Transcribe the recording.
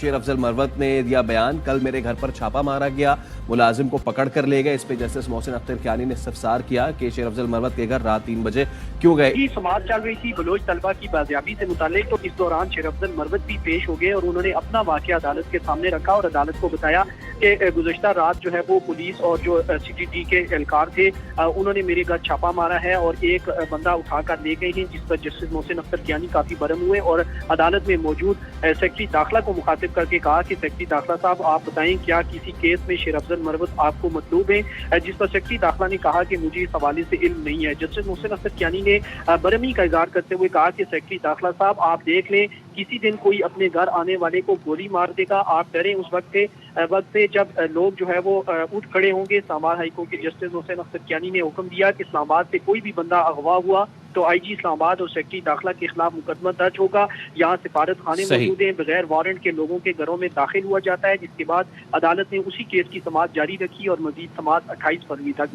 शेर अफजल मरवत ने दिया बयान, कल मेरे घर पर छापा मारा गया, मुलाजिम को पकड़ कर ले गए। इस पे जस्टिस मोहसिन अख्तर कियानी ने इस्तफसार किया कि शेर अफजल मरवत के घर रात 3 बजे क्यों गए। की समाअत चल रही थी बलोच तलबा की बाजियाबी से मुतालिक, तो इस दौरान शेर अफजल मरवत भी पेश हो गए और उन्होंने अपना वाकया अदालत के सामने रखा और अदालत को बताया कि गुज़श्ता रात जो है वो पुलिस और जो CTD के एहलकार थे उन्होंने मेरे घर छापा मारा है और एक बंदा उठा कर ले गए हैं, जिस पर जस्टिस मोहसिन अख्तर कियानी काफी बरम हुए और अदालत में मौजूद सेक्रेटरी दाखिला को मुखातिब करके कहा कि सेक्रेटरी दाखिला साहब आप बताएं क्या किसी केस में शेर अफजल मरवत आपको मतलूब है, जिस पर सेक्रेटरी दाखिला ने कहा कि मुझे इस हवाले से इल्म नहीं है। जस्टिस मोहसिन अख्तर कियानी ने बरमी का इजहार करते हुए कहा कि सेक्रेटरी दाखिला साहब आप देख लें किसी दिन कोई अपने घर आने वाले को गोली मार देगा, आप डरें उस वक्त से जब लोग जो है वो उठ खड़े होंगे। इस्लामाबाद हाई कोर्ट के जस्टिस मोहसिन अख्तर कियानी ने हुक्म दिया कि इस्लामाबाद से कोई भी बंदा अगवा हुआ तो IG इस्लामाबाद और सेक्रेटरी दाखिला के खिलाफ मुकदमा दर्ज होगा। यहाँ सिफारत खाने मौजूद हैं, बगैर वारंट के लोगों के घरों में दाखिल हुआ जाता है, जिसके बाद अदालत ने उसी केस की समाअत जारी रखी और मजीद समाअत 28 फरवरी तक